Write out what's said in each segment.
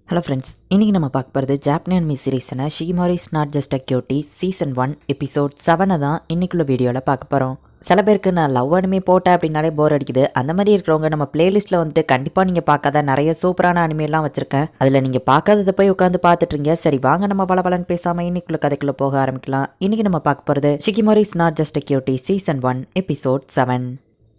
Hello friends, இன்றைக்கி நம்ம பார்க்க போகிறது ஜாப்பனி அனிமி சீரீஸான Shikimori is not just a cutie season 1 episode 7 தான் இன்னைக்குள்ள வீடியோவில் பார்க்க போகிறோம். சில பேருக்கு நான் லவ் அனிமி போட்டேன் அப்படின்னாலே போர் அடிக்குது. அந்த மாதிரி இருக்கிறவங்க நம்ம பிளேலிஸ்ட்டில் வந்துட்டு கண்டிப்பாக நீங்கள் பார்க்காத நிறைய சூப்பரான அனிமையெல்லாம் வச்சுருக்கேன். அதில் நீங்கள் பார்க்காததை போய் உட்காந்து பார்த்துட்ருங்க. சரி வாங்க நம்ம பலன்னு பேசாமல் இன்னைக்குள்ள கதைக்குள்ளே போக ஆரம்பிக்கலாம். இன்றைக்கி நம்ம பார்க்க போகிறது Shikimori is not just a cutie season 1 episode 7.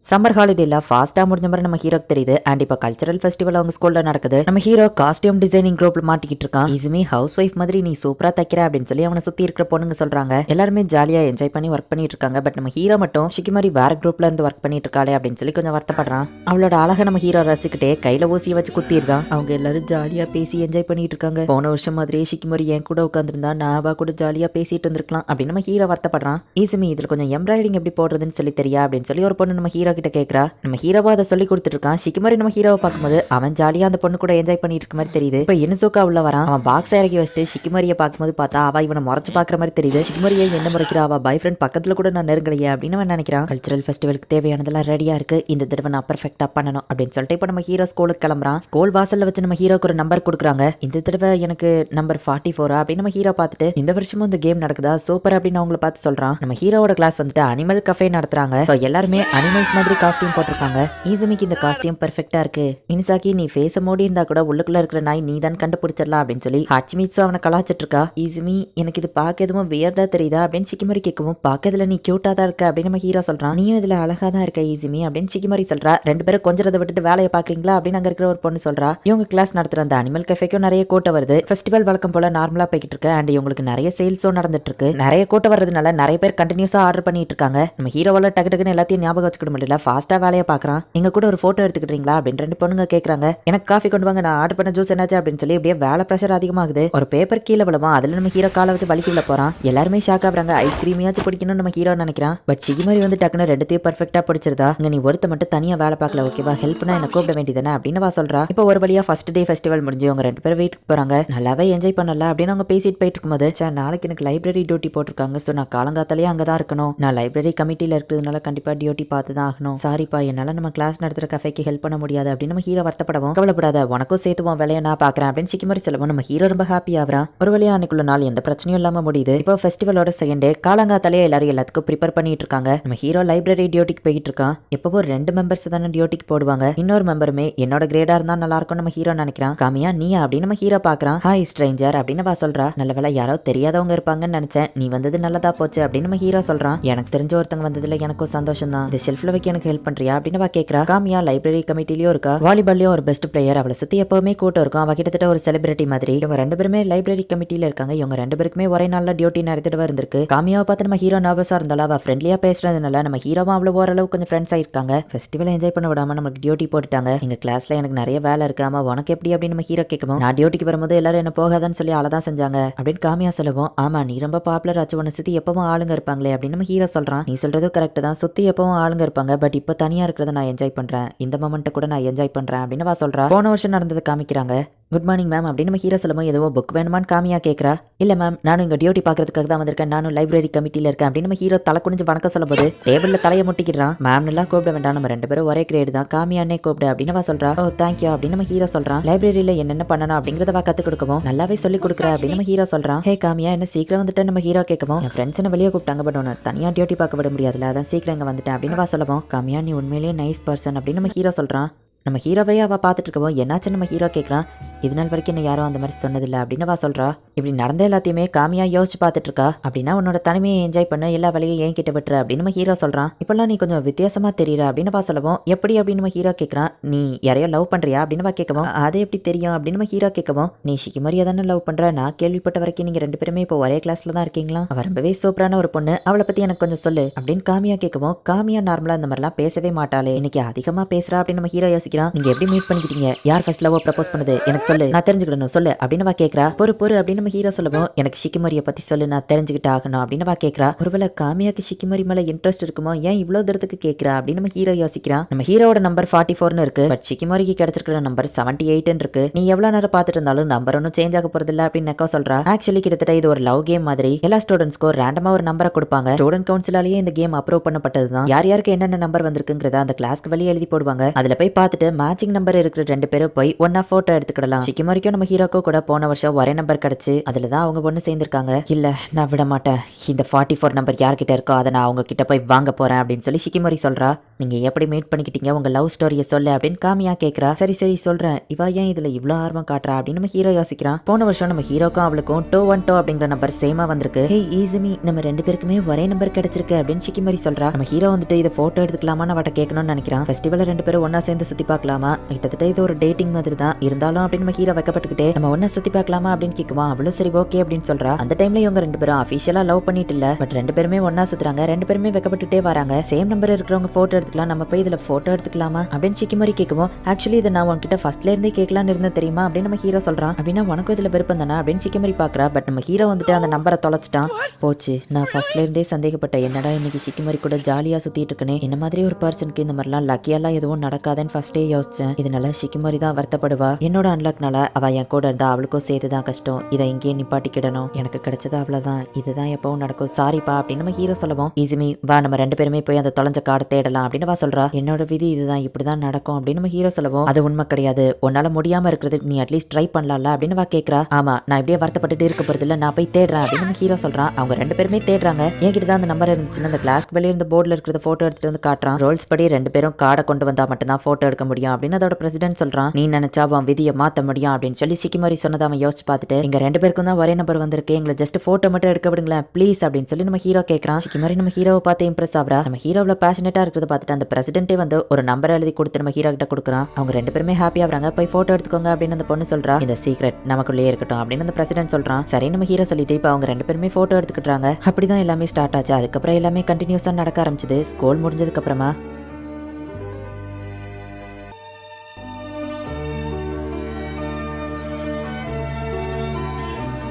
Summer ஹாலிடேல ஃபாஸ்ட்டாக முடிஞ்ச மாதிரி நம்ம ஹீரோக்கு தெரியுது. அண்ட் இப்போ கல்ச்சரல் ஃபெஸ்டிவல் அவங்க ஸ்கூலில் நடக்குது. நம்ம ஹீரோ காஸ்டியூம் டிசைனிங் குரூப்ல மாட்டிக்கிட்டு இருக்கான். இசுமி ஹவுஸ் ஒய்ஃப் மாதிரி நீ சூப்பரா தைக்கிற அப்படின்னு சொல்லி அவனை சுத்தி இருக்கிற பொண்ணுங்க சொல்றாங்க. எல்லாருமே ஜாலியா என்ஜாய் பண்ணி ஒர்க் பண்ணிட்டு இருக்காங்க. பட் நம்ம ஹீரோ மட்டும் ஷிகிமாரி வேற குரூப்ல இருந்து ஒர்க் பண்ணிட்டு இருக்காளே அப்படின்னு சொல்லி கொஞ்சம் வருத்தப்படுறான். அவளோட அழகை நம்ம ஹீரோ ரசிக்கிட்டே கையில ஊசியை வச்சு குத்திடுறான். அவங்க எல்லாரும் ஜாலியா பேசி என்ஜாய் பண்ணிட்டு இருக்காங்க. போன வருஷம் மாதிரியே ஷிகிமாரி என் கூட உட்காந்துருந்தா நான் அவ கூட ஜாலியா பேசிட்டு இருந்திருக்கலாம் அப்படின்னு நம்ம ஹீரோ வருத்தப்படுறான். இசுமி இதுல கொஞ்சம் எம்ப்ராய்டிங் எப்படி போடுறதுன்னு சொல்லி தெரியா அப்படின்னு சொல்லி ஒரு பொண்ணு நம்ம ஹீரோ கிட்ட கேட்கறா. நம்ம ஹீரோவா அதை சொல்லி கொடுத்துட்டு இருக்கான். ஷிகிமாரி நம்ம ஹீரோவை பார்க்கும்போது அவன் ஜாலியா அந்த பொண்ணு கூட என்ஜாய் பண்ணிட்டு இருக்க மாதிரி தெரியுது. இப்போ இனுசுகா உள்ள வரான். அவன் பாக்ஸ் இறக்கி வச்சுட்டு ஷிகிமாரியை பார்க்கும்போது பார்த்தா அவ இவனை முறைச்சு பார்க்குற மாதிரி தெரியுது. ஷிகிமாரியை என்ன முறைக்கிறா, அவ பாய் ஃப்ரெண்ட் பக்கத்துல கூட நான் நெருங்கலையே அப்படின்னு அவன் நினைக்கிறான். கல்ச்சரல் ஃபெஸ்டிவலுக்கு தேவையானதெல்லாம் ரெடியா இருக்கு. இந்த தடவை நான் பர்ஃபெக்டா பண்ணணும் அப்படின்னு சொல்லிட்டு இப்போ நம்ம ஹீரோ ஸ்கூலுக்கு கிளம்புறான். ஸ்கூல் வாசல்ல வச்சு நம்ம ஹீரோக்கு ஒரு நம்பர் கொடுக்குறாங்க. இந்த தடவை எனக்கு நம்பர் 44 அப்படின்னு நம்ம ஹீரோ பார்த்துட்டு இந்த வருஷமும் இந்த கேம் நடக்குதா சூப்பர் அப்படின்னு அவங்கள பார்த்து சொல்றான். நம்ம ஹீரோவோட கிளாஸ் வந்துட்டு அனிமல் கஃபே நடத்துறாங்க. ஸோ எல்லாருமே அனிமல்ஸ் மாதிரி காஸ்டியூம் போட்டிருக்காங்க. ஈசுமிக்கு இந்த காஸ்டியூம் பெர்ஃபெக்ட்டா இருக்கு. இனிசாக்கி நீ ஃபேஸ மூடி இருந்தா கூட உள்ளுக்குள்ள இருக்கிற நாய் நீ தான் கண்டுபிடிச்சிடலாம் அப்படின்னு சொல்லி ஹாச்சிமிட்சு அவனை கலாச்சிட்டு இருக்கா. ஈசுமி எனக்கு இது பார்க்க எதுவும் வியர்டா தெரியுதா அப்படின்னு ஷிகிமாரி கேட்கவும் பார்க்கறதுல நீ கியூட்டா தான் இருக்க அப்படின்னு நம்ம ஹீரோ சொல்றான். நீயும் இதுல அழகா தான் இருக்க ஈசுமி அப்படின்னு ஷிகிமாரி சொல்றா. ரெண்டு பேரும் கொஞ்சத்தை விட்டுட்டு வேலையை பாக்குறீங்களா அப்படின்னு அங்க இருக்கிற ஒரு பொண்ணு சொல்றா. இவங்க கிளாஸ் நடத்துற அந்த அனிமல் கஃபேக்கும் நிறைய கூட்டம் வருது. ஃபெஸ்டிவல் வழக்கம் போல நார்மலா போய்கிட்டு இருக்கு. அண்ட் இவங்களுக்கு நிறைய சேல்ஸும் நடந்துட்டு இருக்கு. நிறைய கூட்டம் வர்றதுனால நிறைய பேர் கண்டினியூஸா ஆர்டர் பண்ணிட்டு இருக்காங்க. நம்ம ஹீரோவால டக்கு டக்குன்னு எல்லாத்தையும் ஞாபகம் வச்சுக்க முடியல. ஃபாஸ்டா வேலையை பாக்குறான். எங்க கூட ஒரு போட்டோ எடுத்துக்கிட்டீங்களா அப்படின்னு ரெண்டு பொண்ணுங்க கேட்கறாங்க. எனக்கு காஃபி கொண்டு வாங்க, நான் ஆர்டர் பண்ண ஜூஸ் என்னாச்சு அப்படின்னு சொல்லி இப்படியே வேலை பிரஷர் அதிகமாகுது. ஒரு பேப்பர் கீழே விழுமா, அதுல நம்ம ஹீரோ காலை வச்சு வலிக்கு விழ போறான். எல்லாருமே ஷாக் ஆகுறாங்க. ஐஸ்கிரீமியாச்சும் பிடிக்கணும்னு நம்ம ஹீரோ நினைக்கிறான். பட் ஷிகிமாரி வந்து டக்குன்னு ரெண்டுத்தையும் பர்ஃபெக்டா பிடிச்சிருதா. இங்க நீ ஒருத்த மட்டும் தனியா வேலை பார்க்கல, ஓகேவா, ஹெல்ப்னா என்ன கூப்பிட வேண்டியதானே அப்படின்னு வா சொல்றா. இப்போ ஒரு வழியா ஃபர்ஸ்ட் டே ஃபெஸ்டிவல் முடிஞ்சு அவங்க ரெண்டு பேரும் வீட்டுக்கு போறாங்க. நல்லாவே என்ஜாய் பண்ணல அப்படின்னு அவங்க பேசிட்டு போயிட்டு இருக்கும்போது நாளைக்கு எனக்கு லைப்ரரி டியூட்டி போட்டிருக்காங்க. ஸோ நான் காலங்காத்தாலேயே அங்கதான் இருக்கணும். நான் லைப்ரரி கமிட்டியில இருக்கிறதுனால கண்டிப்பா டியூட்டி பார்த்து தான் ஆகணும். சாரிப்பா, என்னால நம்ம கிளாஸ் நடத்துற கஃபேக்கு ஹெல்ப் பண்ண முடியாது அப்படின்னு நம்ம ஹீரோ வருத்தப்படவும் கவலைப்படாத, உனக்கும் சேர்த்துவோம் வேலையை நான் பாக்குறேன் அப்படின்னு ஷிகிமாரி சொல்லவும் நம்ம ஹீரோ ரொம்ப ஹாப்பி ஆகுறான். ஒரு வழியா அன்னைக்குள்ள நாள் எந்த பிரச்சனையும் இல்லாம முடியுது. இப்போ ஃபெஸ்டிவலோட செகண்ட் டே காலங்காத்தாலே எல்லாரும் எல்லாத்துக்கும் ப்ரிப்பேர் பண்ணிட்டு இருக்காங்க. நம்ம ஹீரோ லைப்ரரி டியூட்டிக்கு போயிட்டு இருக்கான். எப்பவோ 2 மெம்பர்ஸ் தானே டியூட்டிக்கு போடுவாங்க. இன்னொரு மெம்பருமே என்னோட கிரேடா இருந்தா நல்லா இருக்கும் நம்ம ஹீரோ நினைக்கிறான். காமியா நீயா அப்படின்னு நம்ம ஹீரோ பாக்குறான். ஹாய் ஸ்ட்ரேஞ்சர் அப்படின்னு வா சொல்றா. நல்ல வேலை யாரோ தெரியாதவங்க இருப்பாங்கன்னு நினைச்சேன், நீ வந்தது நல்லதா போச்சு அப்படின்னு நம்ம ஹீரோ சொல்றான். எனக்கு தெரிஞ்ச ஒருத்தங்க வந்ததுல எனக்கும் சந்தோஷம் தான். இந்த ஷெல்ஃப்ல வைக்க எனக்கு ஹெல்ப் பண்றியா அப்படின்னு வா கேக்குறா. காமியா லைப்ரரி கமிட்டிலயும் இருக்கா. வாலிபால்லையும் ஒரு பெஸ்ட் பிளேயர். அவளை சுத்தி எப்பவுமே கூட்டம் இருக்கும். அவ கிட்டத்தட்ட ஒரு செலிபிரிட்டி மாதிரி. இவங்க ரெண்டு பேருமே லைப்ரரி கமிட்டில இருக்காங்க. இவங்க ரெண்டு பேருக்குமே ஒரே நாள்ல டியூட்டி நிறைய தடவை இருந்திருக்கு. காமியாவை பார்த்து நம்ம ஹீரோ நர்வஸா இருந்தாலும் அவ ஃப்ரெண்ட்லியா பேசுறதுனால நம்ம ஹீரோவும் அவ்வளவு ஓரளவு கொஞ்சம் ஃப்ரெண்ட்ஸ் ஆயிருக்காங்க. ஃபெஸ்டிவல் என்ஜாய் பண்ண விடாம நமக்கு டியூட்டி போட்டுட்டாங்க. எங்க கிளாஸ்ல எனக்கு நிறைய வேலை இருக்காம உனக்கு எப்படி அப்படின்னு நம்ம ஹீரோ கேட்கவும் நான் டியூட்டிக்கு வரும்போது எல்லாரும் என்ன போகாதான்னு சொல்லி அழதான் செஞ்சாங்க அப்படின்னு காமியா சொல்லுவோம். ஆமா நீ ரொம்ப பாப்புலர் ஆச்சு, உன்னை சுத்தி எப்பவும் ஆளுங்க இருப்பாங்களே அப்படின்னு நம்ம ஹீரோ சொல்றான். நீ சொல்றதும் கரெக்ட் தான், சுத்தி எப்பவும் ஆளுங்க இருப்பாங்க. பட் இப்போ தனியா இருக்கிறத நான் என்ஜாய் பண்றேன். இந்த மொமெண்ட்டை கூட நான் என்ஜாய் பண்றேன் அப்படின்னு வா சொல்றா. போன வருஷம் நடந்தது காமிக்கிறாங்க. குட் மார்னிங் மேம் அப்படின்னு நம்ம ஹீரோ சொல்லும்போது ஏதோ புக் வேணுமான்னு காமியா கேட்கறா. இல்ல மேம், நானும் இங்க டியூட்டி பாக்குறதுக்காக தான் வந்திருக்கேன். நானும் லைப்ரரி கமிட்டியில இருக்கேன் அப்படின்னு நம்ம ஹீரோ தலை குனிஞ்சு வணக்கம் சொல்லும்போது டேபிள்ல தலையை முட்டிக்கிறான். மேம் எல்லாம் கூப்பிட வேண்டாம், நம்ம ரெண்டு பேரும் ஒரே கிரேடு தான், காமியானே கூப்பிடு அப்படின்னு வா சொல்றா. ஓ தேங்க்யூ அப்படின்னு நம்ம ஹீரோ சொல்றான். லைப்ரரியில என்னென்ன பண்ணணும் அப்படிங்கறத வா கத்து கொடுக்கவும் நல்லாவே சொல்லி கொடுக்குற அப்படின்னு நம்ம ஹீரோ சொல்றான். ஹே காமியா என்ன சீக்கிரம் வந்துட்டு நம்ம ஹீரோ கேட்கவும் என் ஃப்ரெண்ட்ஸ் என்ன வெளியே கூப்பிட்டாங்க, பட் உன்னை தனியா டியூட்டி பார்க்க விட முடியாதுல, அதான் சீக்கிரம் இங்க வந்துட்டேன் அப்படின்னு வா சொல்லவும் காமியா நீ உண்மையிலேயே நைஸ் பர்சன் அப்படின்னு நம்ம ஹீரோ சொல்றான். நம்ம ஹீரோவையே அவள் பார்த்துட்டு இருக்கவும் என்னாச்சு நம்ம ஹீரோ கேட்குறான். இது நாள் வரைக்கும் என்ன யாரும் அந்த மாதிரி சொன்னதில்லை அப்படின்னு வா சொல்றா. இப்படி நடந்த எல்லாத்தையுமே காமியா யோசிச்சு பார்த்துட்டு இருக்கா. அப்படின்னா உன்னோட தனிமையை என்ஜாய் பண்ண எல்லா வேலையும் ஏன் கிட்ட விட்டுற அப்படின்னு நம்ம ஹீரோ சொல்றான். இப்பெல்லாம் நீ கொஞ்சம் வித்தியாசமா தெரியற அப்படின்னு வா சொல்லவும் எப்படி அப்படின்னு நம்ம ஹீரோ கேட்கறான். நீ யாரையோ லவ் பண்றியா அப்படின்னு வா கேட்கவும் அது எப்படி தெரியும் அப்படின்னு நம்ம ஹீரோ கேட்கவும் நீ ஷிகிமாரியா தானே லவ் பண்ற, நான் கேள்விப்பட்ட வரைக்கும் நீங்க ரெண்டு பேருமே இப்போ ஒரே கிளாஸ்ல தான் இருக்கீங்களா, அவ ரொம்பவே சூப்பரான ஒரு பொண்ணு, அவளை பத்தி எனக்கு கொஞ்சம் சொல்லு அப்படின்னு காமியா கேட்கவும் காமியா நார்மலா இந்த மாதிரிலாம் பேசவே மாட்டாளே, இன்னைக்கு அதிகமா பேசுறா அப்படின்னு நம்ம ஹீரோ யோசிக்கிறான். நீங்க எப்படி மீட் பண்ணிக்கிட்டீங்க, யார் ஃபர்ஸ்ட் லவ் ப்ரப்போஸ் பண்ணது எனக்கு சொல்லு, நான் தெரிஞ்சுக்கணும் சொல்லு அப்படின்னு வா கேட்கறா. பொறு அப்படின்னு நம்ம ஹீரோ சொல்லவும் எனக்கு ஷிகிமாரியை பத்தி சொல்லு, நான் தெரிஞ்சுக்கிட்டு ஆகணும் அப்படின்னு வா கேட்கறா. ஒருவேளை காமியாக்கு ஷிகிமாரி மேல இன்ட்ரெஸ்ட் இருக்குமோ, ஏன் இவ்வளவு தூரத்துக்கு கேட்கறா அப்படின்னு நம்ம ஹீரோ யோசிக்கிறான். நம்ம ஹீரோட நம்பர் 44 இருக்கு, பட் ஷிகிமாரிக்கு கிடைச்சிருக்கிற நம்பர் 78 இருக்கு. நீ எவ்வளவு நேரம் பார்த்துட்டு இருந்தாலும் நம்பர் ஒன்னும் சேஞ்ச் ஆக போறது இல்ல அப்படின்னு நெக்கோ சொல்றா. ஆக்சுவலி கிட்டத்தட்ட இது ஒரு லவ் கேம் மாதிரி. எல்லா ஸ்டூடெண்ட்ஸ்க்கும் ரேண்டமா ஒரு நம்பரை கொடுப்பாங்க. ஸ்டூடெண்ட் கவுன்சிலாலேயே இந்த கேம் அப்ரூவ் பண்ணப்பட்டதுதான். யார் யாருக்கு என்னென்ன நம்பர் வந்திருக்குங்கிறத அந்த கிளாஸ்க்கு வெளியே எழுதி போடுவாங்க. அதுல போய் பார்த்துட்டு மேட்சிங் நம்பர் இருக்கிற ரெண்டு பேரும் போய் ஒன்னா போட்டோ எடுத்துக்கிடலாம். சொல்றான். ஷிகிமாரிக்கும் நம்ம ஹீரோக்கும் கூட போன வருஷம் ஒரே நம்பர் கிடைச்சு அதுல தான் அவங்க பொண்ணு சேர்ந்திருக்காங்க. இல்ல நான் விட மாட்டேன், இந்த 44 நம்பர் யார்கிட்ட இருக்கோ அதை நான் அவங்க கிட்ட போய் வாங்க போறேன் அப்படின்னு சொல்லி ஷிகிமாரி சொல்றா. நீங்க எப்படி மீட் பண்ணிக்கிட்டீங்க, உங்க லவ் ஸ்டோரியை சொல்லு அப்படின்னு காமியா கேக்குறா. சரி சரி சொல்றேன், இவ ஏன் இதுல இவ்வளவு ஆர்வம் காட்டுறா அப்படின்னு நம்ம ஹீரோ யோசிக்கிறான். போன வருஷம் நம்ம ஹீரோக்கும் அவளுக்கும் 212 அப்படிங்கிற நம்பர் சேமா வந்திருக்கு. ஹே ஈஸிமி, நம்ம 2 பேருக்குமே ஒரே நம்பர் கிடைச்சிருக்கு அப்படின்னு ஷிகிமாரி சொல்றா. நம்ம ஹீரோ வந்துட்டு இதை போட்டோ எடுத்துக்கலாமான்னு அவட்ட கேட்கணும்னு நினைக்கிறான். ஃபெஸ்டிவல்ல 2 பேரும் ஒன்னா சேர்ந்து சுத்தி பார்க்கலாமா, கிட்டத்தட்ட இது ஒரு டேட்டிங் மாதிரி தான் இருந்தாலும் அப்படின்னு நம்ம ஹீரோ வைக்கப்பட்டுக்கிட்டே நம்ம ஒன்னா சுத்தி பார்க்கலாமா அப்படின்னு கேட்குவான். அவளும் சரி ஓகே அப்படின்னு சொல்றா. அந்த டைம்ல இவங்க 2 பேரும் அபிஷியலா லவ் பண்ணிட்டு இல்ல, பட் 2 பேருமே ஒன்னா சுத்துறாங்க. 2 பேருமே வைக்கப்பட்டுட்டே வராங்க. சேம் நம்பர் இருக்கிறவங்க போட்டோ எடுத்துக்கலாம், நம்ம போய் இதுல போட்டோ எடுத்துக்கலாமா அப்படின்னு ஷிகிமாரி கேட்குவோம். ஆக்சுவலி இதை நான் உன்கிட்ட ஃபர்ஸ்ட்ல இருந்தே கேட்கலான்னு இருந்தேன் தெரியுமா அப்படின்னு நம்ம ஹீரோ சொல்றான். அப்படின்னா உனக்கும் இதுல விருப்பம் தானே அப்படின்னு ஷிகிமாரி பாக்குறா. பட் நம்ம ஹீரோ வந்துட்டு அந்த நம்பரை தொலைச்சிட்டான். போச்சு, நான் ஃபர்ஸ்ட்ல இருந்தே சந்தேகப்பட்டேன், என்னடா இன்னைக்கு ஷிகிமாரி கூட ஜாலியா சுத்திட்டு இருக்கனே, என்ன மாதிரி ஒரு பர்சனுக்கு இந்த மாதிரிலாம் லக்கியெல்லாம் எதுவும் நடக்காதுன்னு ஃபர்ஸ்டே யோசிச்சேன். இதனால ஷிகிமாரி தான் வருத்தப்படுவா. என்னோட அன்லக்னால அவ என் கூட இருந்தா அவளுக்கும் சேர்த்துதான் கஷ்டம், இதை இங்கேயே நிப்பாட்டிக்கிடணும், எனக்கு கிடைச்சது அவ்வளவுதான், இதுதான் எப்பவும் நடக்கும், சாரிப்பா அப்படின்னு நம்ம ஹீரோ சொல்லவும். ஈஸிமி வா, நம்ம 2 பேருமே போய் அந்த தொலைஞ்ச கார்டை தேடலாம் அப்படின்னு வா சொல்றா. என்னோட விதி இதுதான், இப்படிதான் நடக்கும் அப்படின்னு நம்ம ஹீரோ சொல்லவும். அது உண்மை கிடையாது, உன்னால முடியாம இருக்கிறது, நீ அட்லீஸ்ட் ட்ரை பண்ணலாம்ல அப்படின்னு வா கேக்குறா. ஆமா, நான் இப்படியே வருத்தப்பட்டுட்டு இருக்க போறது இல்ல, நான் போய் தேடுறேன் அப்படின்னு நம்ம ஹீரோ சொல்றான். அவங்க 2 பேருமே தேடுறாங்க. என்கிட்ட தான் அந்த நம்பர் இருந்துச்சுன்னு அந்த கிளாஸ்க்கு வெளியே இருந்த போர்டில் இருக்கிறத போட்டோ எடுத்துட்டு வந்து காட்டுறான். ரோல்ஸ் படி 2 பேரும் கார்டை கொண்டு வந்தா மட்டும்தான் போட்டோ எடுக்க முடியும் அப்படின்னு அதோட பிரசிடென்ட் சொல்றான். நீ நினைச்சா அவன் விதியை மாத்த முடியும் அப்படின்னு சொல்லி ஷிகிமாரி சொன்னதை அவன் யோசிச்சு பார்த்துட்டு, எங்க 2 பேருக்கும் தான் ஒரே நம்பர் வந்திருக்கு, எங்களை ஜஸ்ட் போட்டோ மட்டும் எடுக்க விடுங்களேன் ப்ளீஸ் அப்படின்னு சொல்லி நம்ம ஹீரோ கேட்கறான். ஷிகிமாரி நம்ம ஹீரோவை பார்த்து இம்ப்ரெஸ் ஆகுறா. நம்ம ஹீரோவில் பேஷனேட்டா இருக்கிறத பார்த்துட்டு அந்த பிரசிடென்ட்டே வந்து ஒரு நம்பர் எழுதி கொடுத்து நம்ம ஹீரோ கிட்ட கொடுக்குறான். அவங்க 2 பேருமே ஹாப்பி ஆகுறாங்க. போய் போட்டோ எடுத்துக்கோங்க அப்படின்னு அந்த பொண்ணு சொல்றா. இந்த சீக்ரெட் நமக்குள்ளே இருக்கட்டும் அப்படின்னு அந்த பிரசிடென்ட் சொல்றான். சரி நம்ம ஹீரோ சொல்லிட்டு இப்போ அவங்க 2 பேருமே போட்டோ எடுத்துக்கிட்டாங்க. அப்படிதான் எல்லாமே ஸ்டார்ட் ஆச்சு. அதுக்கப்புறம் எல்லாமே கண்டினியூஸா நடக்க ஆரம்பிச்சது. ஸ்கூல் முடிஞ்சதுக்கு அப்புறமா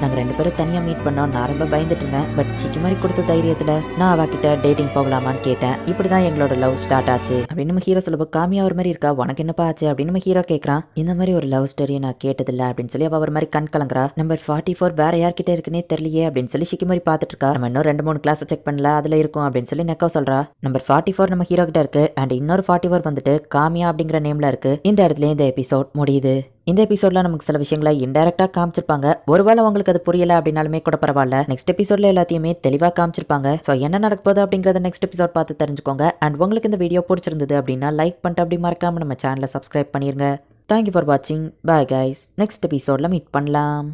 நாங்கள் 2 பேரும் தனியாக மீட் பண்ணோம். நான் ரொம்ப பயந்துட்டு இருந்தேன். பட் ஷிகிமாரி கொடுத்த தைரியத்தில் நான் அவகிட்ட டேட்டிங் போகலாமான்னு கேட்டேன். இப்படி தான் எங்களோட லவ் ஸ்டார்ட் ஆச்சு அப்படின்னு நம்ம ஹீரோ சொல்லுவோம். காமியா ஒரு மாதிரி இருக்கா, உனக்கு என்னப்பா ஆச்சு அப்படின்னு நம்ம ஹீரோ கேட்குறான். இந்த மாதிரி ஒரு லவ் ஸ்டோரியை நான் கேட்டதில்லை அப்படின்னு சொல்லி அவள் ஒரு மாதிரி கண் கலங்குறா. நம்பர் 44 வேற யார்கிட்ட இருக்குன்னே தெரியலையே அப்படின்னு சொல்லி ஷிகிமாரி பார்த்துட்டு இருக்கா. நம்ம இன்னும் 2-3 கிளாஸை செக் பண்ணல, அதில் இருக்கும் அப்படின்னு சொல்லி நெக்கோ சொல்றா. நம்பர் 44 நம்ம ஹீரோ கிட்ட இருக்கு. அண்ட் இன்னொரு 44 வந்துட்டு காமியா அப்படிங்கிற நேம்ல இருக்கு. இந்த இடத்துல இந்த எபிசோட் முடியுது. இந்த எபிசோட்ல நமக்கு சில விஷயங்களை இன்டைரக்டா காமிச்சிருப்பாங்க. ஒருவேளை உங்களுக்கு அது புரியல அப்படின்னாலுமே கூட பரவாயில்ல, நெக்ஸ்ட் எபிசோட்ல எல்லாத்தையுமே தெளிவா காமிச்சிருப்பாங்க. ஸோ என்ன நடக்க போகுது அப்படிங்கறத நெக்ஸ்ட் எபிசோட் பார்த்து தெரிஞ்சுக்கோங்க. அண்ட் உங்களுக்கு இந்த வீடியோ பிடிச்சிருந்தது அப்படின்னா லைக் பண்ணிட்டு அப்படி மறக்காம நம்ம சேனலை சப்ஸ்கிரைப் பண்ணிருங்க. தேங்க்யூ ஃபார் வாட்சிங். பாய் கைஸ், நெக்ஸ்ட் எபிசோட்ல மீட் பண்ணலாம்.